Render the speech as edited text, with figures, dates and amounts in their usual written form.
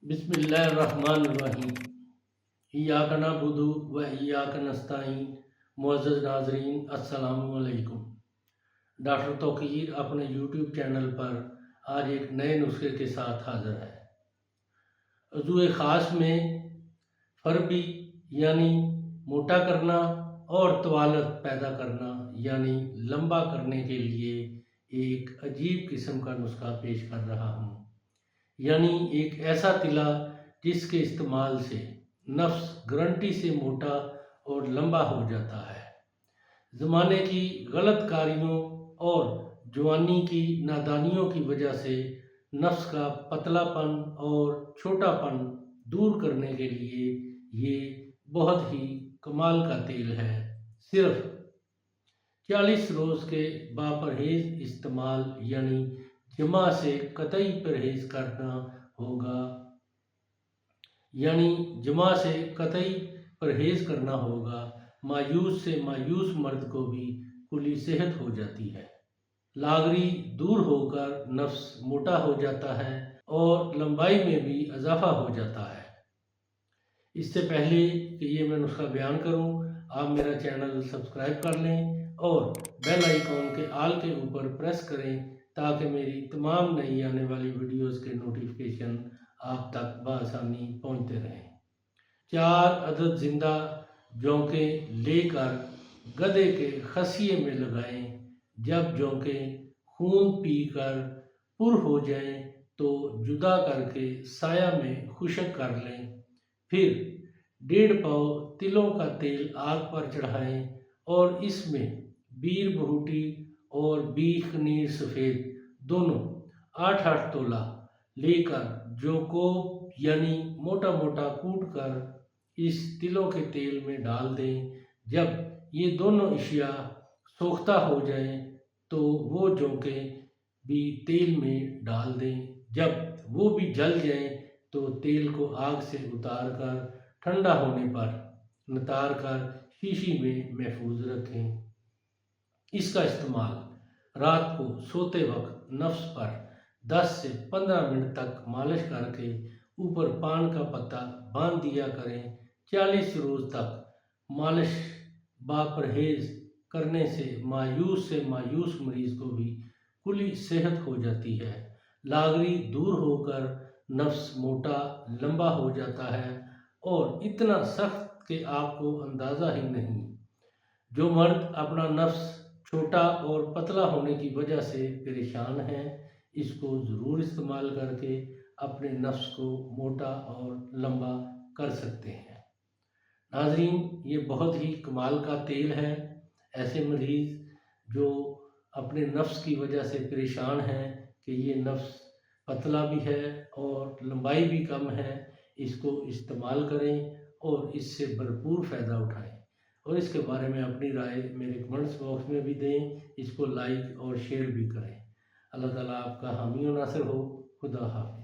بسم اللہ الرحمن الرحیم۔ ایاک نعبد و ایاک نستعین۔ معزز ناظرین السلام علیکم۔ ڈاکٹر توقیر اپنے یوٹیوب چینل پر آج ایک نئے نسخے کے ساتھ حاضر ہے۔ عضو خاص میں فربی یعنی موٹا کرنا اور طوالت پیدا کرنا یعنی لمبا کرنے کے لیے ایک عجیب قسم کا نسخہ پیش کر رہا ہوں، یعنی ایک ایسا تلا جس کے استعمال سے نفس گارنٹی سے موٹا اور لمبا ہو جاتا ہے۔ زمانے کی غلط کاریوں اور جوانی کی نادانیوں کی وجہ سے نفس کا پتلا پن اور چھوٹا پن دور کرنے کے لیے یہ بہت ہی کمال کا تیل ہے۔ صرف 40 روز کے باپرہیز استعمال یعنی جماع سے قطعی پرہیز کرنا ہوگا، مایوس سے مایوس مرد کو بھی کلی صحت ہو جاتی ہے۔ لاغری دور ہو کر نفس موٹا ہو جاتا ہے اور لمبائی میں بھی اضافہ ہو جاتا ہے۔ اس سے پہلے کہ یہ میں نسخہ بیان کروں، آپ میرا چینل سبسکرائب کر لیں اور بیل آئیکن کے آل کے اوپر پریس کریں تاکہ میری تمام نئی آنے والی ویڈیوز کے نوٹیفیکیشن آپ تک بآسانی پہنچتے رہیں۔ 4 عدد زندہ جونکیں لے کر گدھے کے خصیے میں لگائیں۔ جب جونکیں خون پی کر پر ہو جائیں تو جدا کر کے سایہ میں خشک کر لیں۔ پھر 1.5 پاؤ تلوں کا تیل آگ پر چڑھائیں اور اس میں بیر بہوٹی اور بیخ نیر سفید دونوں 8 تولہ لے کر جو کو یعنی موٹا موٹا کوٹ کر اس تلوں کے تیل میں ڈال دیں۔ جب یہ دونوں اشیاء سوختہ ہو جائیں تو وہ جونکیں بھی تیل میں ڈال دیں۔ جب وہ بھی جل جائیں تو تیل کو آگ سے اتار کر ٹھنڈا ہونے پر نتار کر شیشی میں محفوظ رکھیں۔ اس کا استعمال رات کو سوتے وقت نفس پر 10 سے 15 منٹ تک مالش کر کے اوپر پان کا پتہ باندھ دیا کریں۔ 40 روز تک مالش باپرہیز کرنے سے مایوس مریض کو بھی کلی صحت ہو جاتی ہے۔ لاغری دور ہو کر نفس موٹا لمبا ہو جاتا ہے اور اتنا سخت کہ آپ کو اندازہ ہی نہیں۔ جو مرد اپنا نفس چھوٹا اور پتلا ہونے کی وجہ سے پریشان ہیں، اس کو ضرور استعمال کر کے اپنے نفس کو موٹا اور لمبا کر سکتے ہیں۔ ناظرین، یہ بہت ہی کمال کا تیل ہے۔ ایسے مریض جو اپنے نفس کی وجہ سے پریشان ہیں کہ یہ نفس پتلا بھی ہے اور لمبائی بھی کم ہے، اس کو استعمال کریں اور اس سے بھرپور فائدہ اٹھائیں، اور اس کے بارے میں اپنی رائے میرے کمنٹس باکس میں بھی دیں۔ اس کو لائک اور شیئر بھی کریں۔ اللہ تعالیٰ آپ کا حامی و ناصر ہو۔ خدا حافظ۔